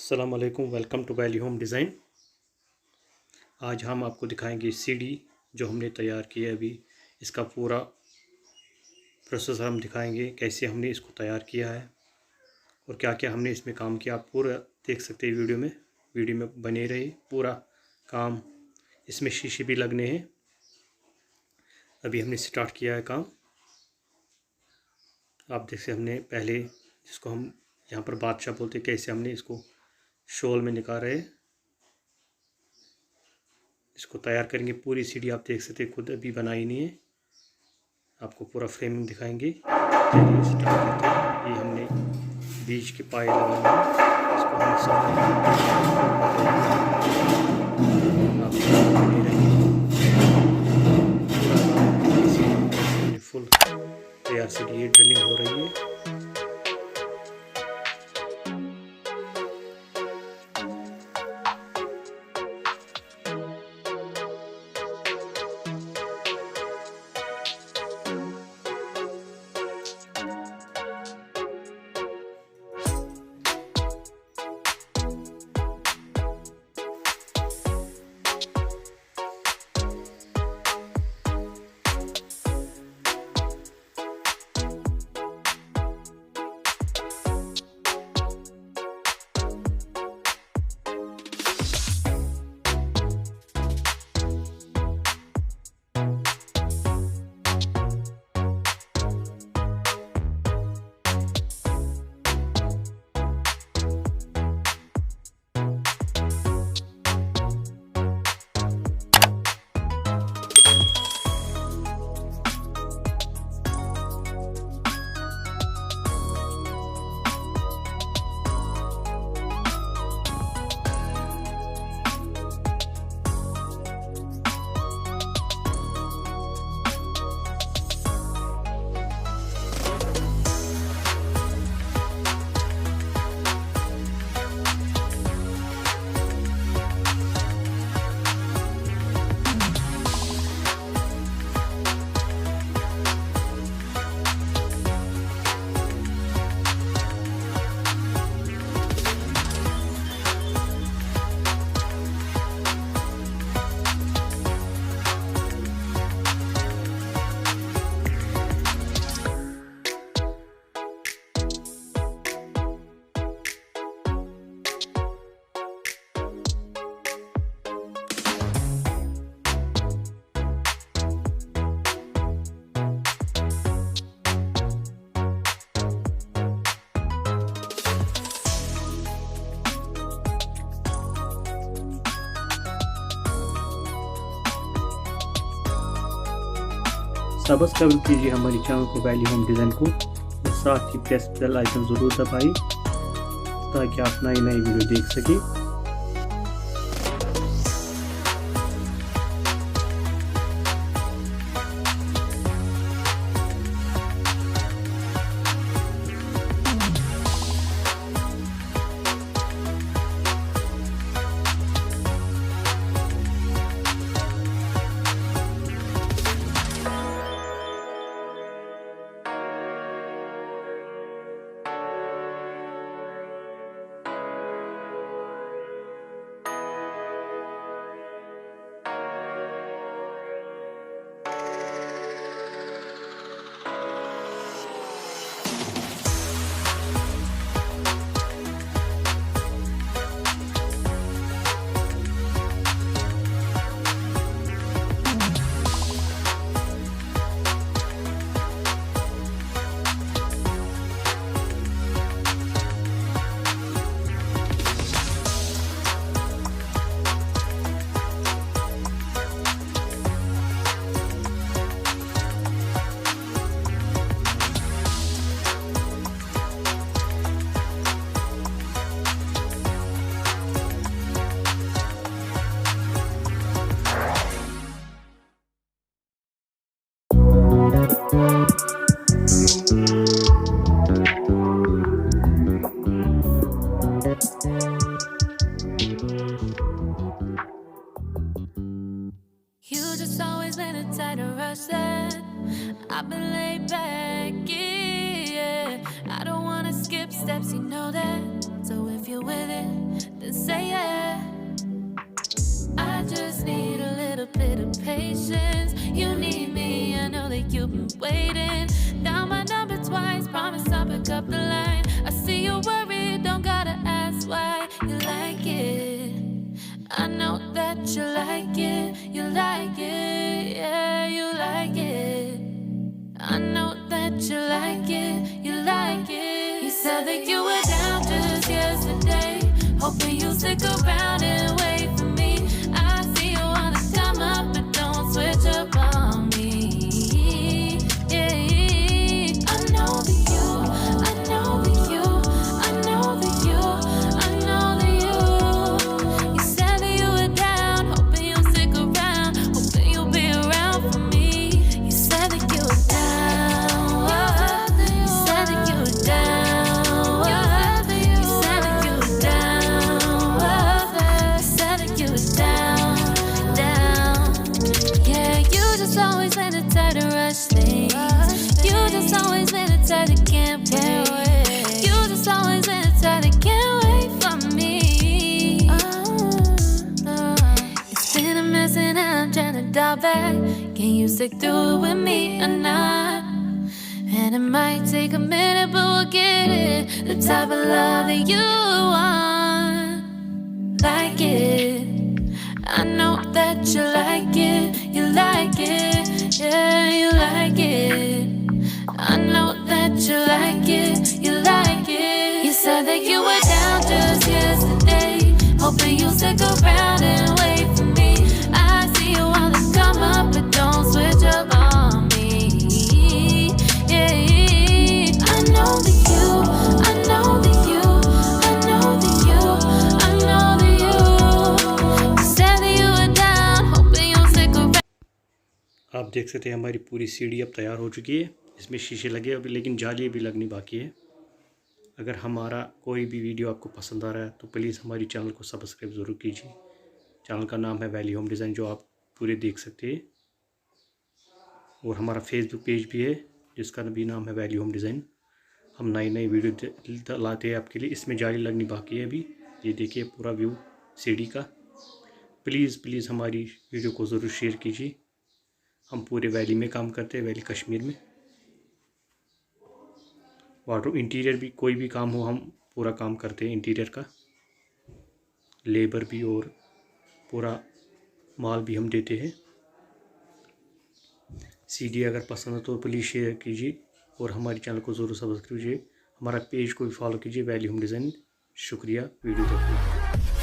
अस्सलाम वालेकुम, welcome to Valley Home Design. आज हम आपको दिखाएंगे सीढ़ी जो हमने तैयार की है। अभी इसका पूरा प्रोसेस हम दिखाएंगे, कैसे हमने इसको तैयार किया है और क्या क्या हमने इसमें काम किया। आप पूरा देख सकते हैं वीडियो में बने रहे। पूरा काम इसमें शीशे भी लगने हैं। अभी हमने स्टार्ट किया है काम। आप देख सकते हमने पहले, जिसको हम यहाँ पर बादशाह बोलते, कैसे हमने इसको शॉल में निकाल रहे हैं। इसको तैयार करेंगे। पूरी सीढ़ी आप देख सकते हैं, खुद अभी बनाई नहीं है। आपको पूरा फ्रेमिंग दिखाएंगे। चलिए स्टार्ट करते हैं। ये हमने बीच के पाए लगाए हैं। इसको हम सब फुल तैयार सीढ़ी ड्रिलिंग हो रही है। सब्सक्राइब कीजिए हमारी चैनल को, वैली होम डिज़ाइन को, और साथ ही प्रेस बेल आइकन ज़रूर दबाइए ताकि आप नई वीडियो देख सकें। I've been laid back, yeah. I don't wanna skip steps, you know that. So if you're with it, emotions. You need me, I know that you've been waiting. Down my number twice, promise I'll pick up the line. I see you worried, don't gotta ask why. You like it, I know that you like it. You like it, yeah, you like it. I know that you like it, you like it. You said that you were down just yesterday, hoping you'll stick around and wait for me. I see you wanna come up, but don't switch up on me. Yeah, I know that you, I know that you, I know that you, I know that you. You said that you were down, hoping you'll stick around, hoping you'll be around for me. You said that you were down, you said that you were down, you said that you were down, you said that you were down, down. Yeah, you just always been the type to rush things. You just always been the type that can't wait. You just always been the type that can't wait for me. It's been a mess and I'm trying to dial back. Can you stick through it with me or not? And it might take a minute, but we'll get it. The type of love that you want, like it. I know that you like it, you like it, yeah, you like it. I know that you like it, you like it. You said that you were down just yesterday, hoping you'll stick around and wait for me. I see you wanna come up, but don't switch up on me. Yeah, I know that you, I know that you, I know that you, I know that you. You said that you were down, hoping you'll stick around. आप देख सकते हैं हमारी पूरी सीढ़ी अब तैयार हो चुकी है। इसमें शीशे लगे अभी, लेकिन जाली भी लगनी बाकी है। अगर हमारा कोई भी वीडियो आपको पसंद आ रहा है तो प्लीज़ हमारी चैनल को सब्सक्राइब ज़रूर कीजिए। चैनल का नाम है वैली होम डिज़ाइन, जो आप पूरे देख सकते हैं। और हमारा फेसबुक पेज भी है जिसका भी नाम है वैली होम डिज़ाइन। हम नई नई वीडियो लाते हैं आपके लिए। इसमें जाली लगनी बाकी है अभी। ये देखिए पूरा व्यू सीढ़ी का। प्लीज़ हमारी वीडियो को ज़रूर शेयर कीजिए। हम पूरे वैली में काम करते हैं, वैली कश्मीर में। वाटर इंटीरियर भी, कोई भी काम हो हम पूरा काम करते हैं इंटीरियर का, लेबर भी और पूरा माल भी हम देते हैं। सीडी अगर पसंद है तो प्लीज़ शेयर कीजिए और हमारे चैनल को ज़रूर सब्सक्राइब कीजिए। हमारा पेज को भी फॉलो कीजिए, वैली होम डिज़ाइन। शुक्रिया वीडियो देखने के लिए।